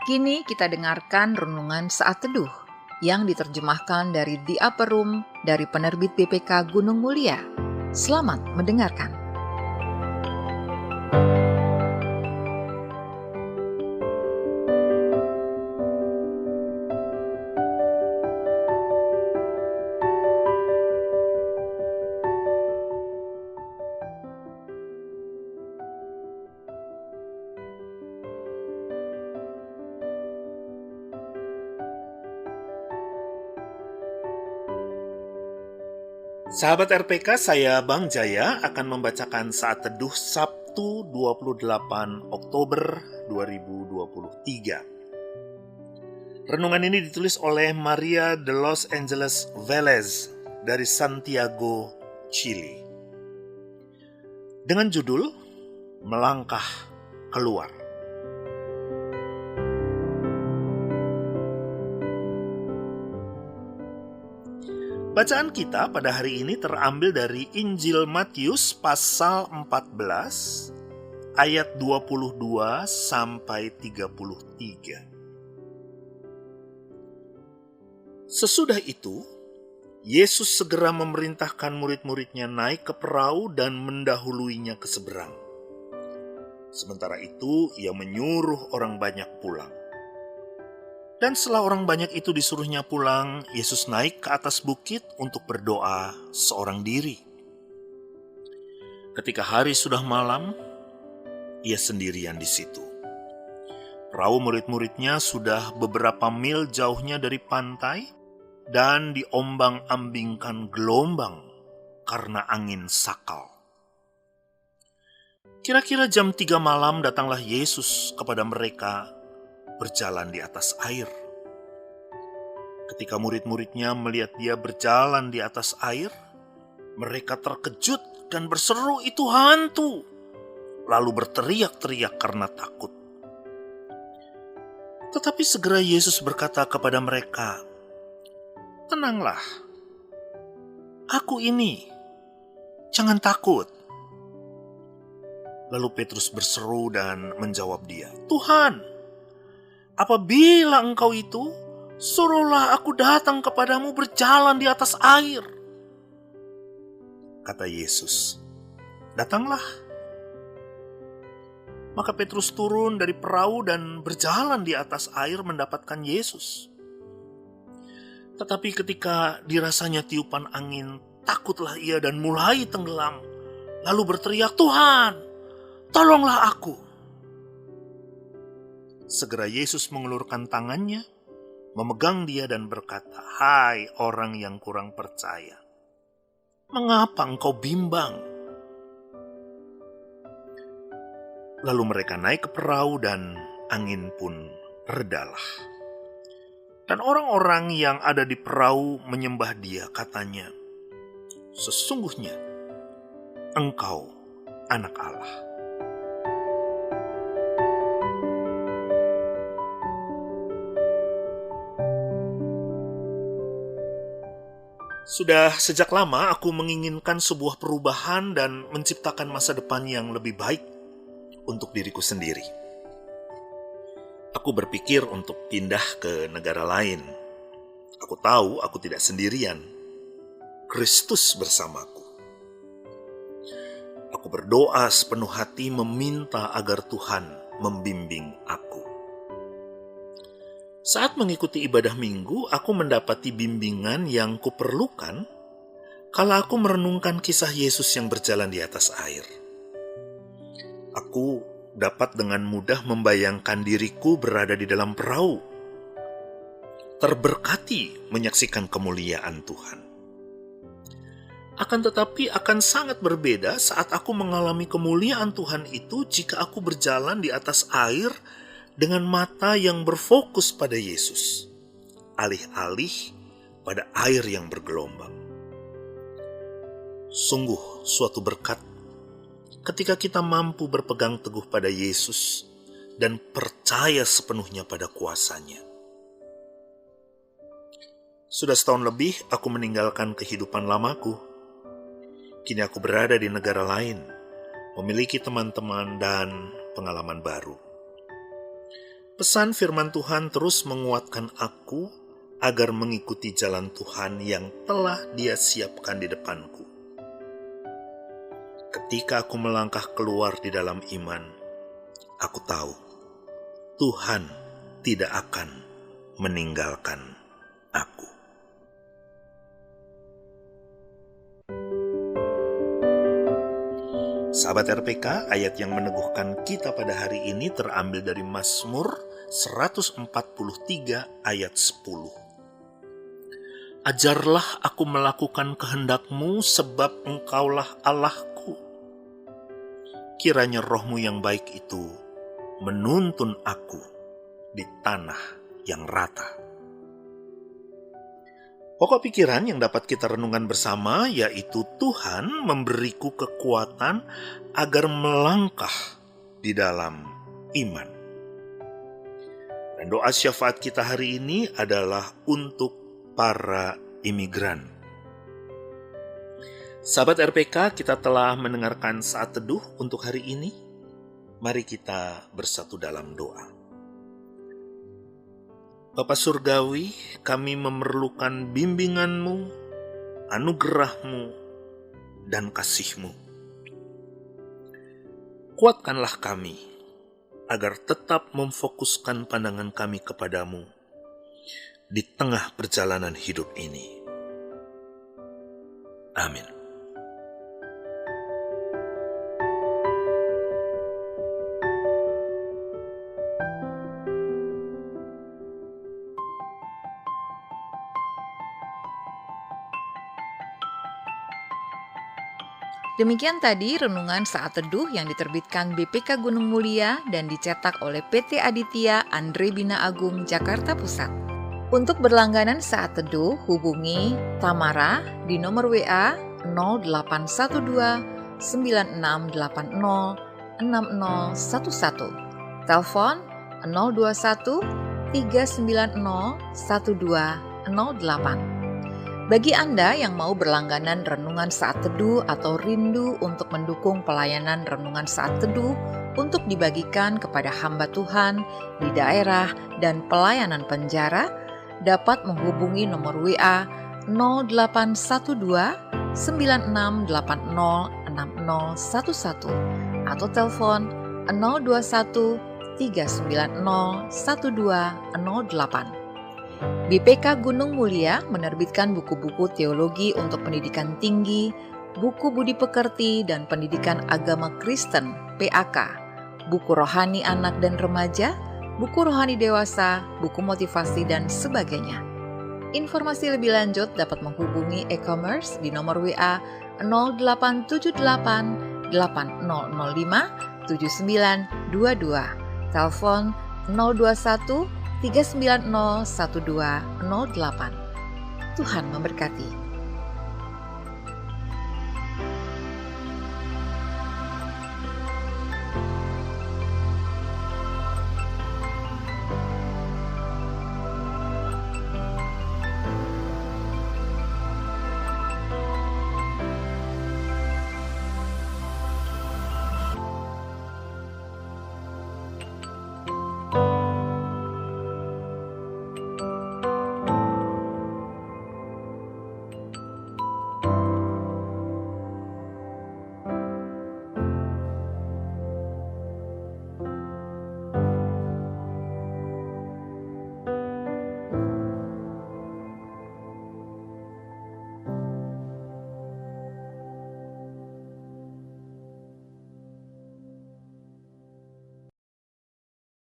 Kini kita dengarkan renungan saat teduh yang diterjemahkan dari The Upper Room dari penerbit BPK Gunung Mulia. Selamat mendengarkan. Sahabat RPK, saya Bang Jaya akan membacakan saat teduh Sabtu 28 Oktober 2023. Renungan ini ditulis oleh Maria de Los Angeles Velez dari Santiago, Chili. Dengan judul Melangkah Keluar. Bacaan kita pada hari ini terambil dari Injil Matius pasal 14 ayat 22 sampai 33. Sesudah itu, Yesus segera memerintahkan murid-muridnya naik ke perahu dan mendahuluinya ke seberang. Sementara itu, ia menyuruh orang banyak pulang. Dan setelah orang banyak itu disuruhnya pulang, Yesus naik ke atas bukit untuk berdoa seorang diri. Ketika hari sudah malam, ia sendirian di situ. Perahu murid-muridnya sudah beberapa mil jauhnya dari pantai dan diombang-ambingkan gelombang karena angin sakal. Kira-kira jam 3 malam datanglah Yesus kepada mereka berjalan di atas air. Ketika murid-muridnya melihat dia berjalan di atas air, mereka terkejut dan berseru, "Itu hantu!" Lalu berteriak-teriak karena takut. Tetapi segera Yesus berkata kepada mereka, "Tenanglah, aku ini, jangan takut." Lalu Petrus berseru dan menjawab dia, "Tuhan, apabila engkau itu, suruhlah aku datang kepadamu berjalan di atas air." Kata Yesus, "Datanglah." Maka Petrus turun dari perahu dan berjalan di atas air mendapatkan Yesus. Tetapi ketika dirasanya tiupan angin, takutlah ia dan mulai tenggelam. Lalu berteriak, "Tuhan, tolonglah aku." Segera Yesus mengulurkan tangannya, memegang dia dan berkata, "Hai orang yang kurang percaya, mengapa engkau bimbang?" Lalu mereka naik ke perahu dan angin pun redalah. Dan orang-orang yang ada di perahu menyembah dia, katanya, "Sesungguhnya engkau anak Allah." Sudah sejak lama aku menginginkan sebuah perubahan dan menciptakan masa depan yang lebih baik untuk diriku sendiri. Aku berpikir untuk pindah ke negara lain. Aku tahu aku tidak sendirian. Kristus bersamaku. Aku berdoa sepenuh hati meminta agar Tuhan membimbing aku. Saat mengikuti ibadah minggu, aku mendapati bimbingan yang kuperlukan kala aku merenungkan kisah Yesus yang berjalan di atas air. Aku dapat dengan mudah membayangkan diriku berada di dalam perahu, terberkati menyaksikan kemuliaan Tuhan. Akan tetapi akan sangat berbeda saat aku mengalami kemuliaan Tuhan itu jika aku berjalan di atas air dengan mata yang berfokus pada Yesus, alih-alih pada air yang bergelombang. Sungguh suatu berkat ketika kita mampu berpegang teguh pada Yesus dan percaya sepenuhnya pada kuasa-Nya. Sudah setahun lebih aku meninggalkan kehidupan lamaku. Kini aku berada di negara lain, memiliki teman-teman dan pengalaman baru. Pesan firman Tuhan terus menguatkan aku agar mengikuti jalan Tuhan yang telah Dia siapkan di depanku. Ketika aku melangkah keluar di dalam iman, aku tahu Tuhan tidak akan meninggalkan aku. Sahabat RPK, ayat yang meneguhkan kita pada hari ini terambil dari Mazmur 143 ayat 10. Ajarlah aku melakukan kehendak-Mu sebab Engkaulah Allah-Ku. Kiranya roh-Mu yang baik itu menuntun aku di tanah yang rata. Pokok pikiran yang dapat kita renungan bersama yaitu Tuhan memberiku kekuatan agar melangkah di dalam iman. Dan doa syafaat kita hari ini adalah untuk para imigran. Sahabat RPK, kita telah mendengarkan saat teduh untuk hari ini. Mari kita bersatu dalam doa. Bapa Surgawi, kami memerlukan bimbingan-Mu, anugerah-Mu, dan kasih-Mu. Kuatkanlah kami, agar tetap memfokuskan pandangan kami kepadamu di tengah perjalanan hidup ini. Amin. Demikian tadi renungan saat teduh yang diterbitkan BPK Gunung Mulia dan dicetak oleh PT Aditya Andre Bina Agung Jakarta Pusat. Untuk berlangganan saat teduh, hubungi Tamara di nomor WA 0812 9680 6011, telepon 021 390 1208. Bagi Anda yang mau berlangganan renungan saat teduh atau rindu untuk mendukung pelayanan renungan saat teduh untuk dibagikan kepada hamba Tuhan di daerah dan pelayanan penjara, dapat menghubungi nomor WA 0812 9680 6011 atau telepon 021 390 1208. BPK Gunung Mulia menerbitkan buku-buku teologi untuk pendidikan tinggi, buku budi pekerti dan pendidikan agama Kristen (PAK), buku rohani anak dan remaja, buku rohani dewasa, buku motivasi dan sebagainya. Informasi lebih lanjut dapat menghubungi e-commerce di nomor WA 0878 8005 7922, telepon 021 390 1208. Tuhan memberkati.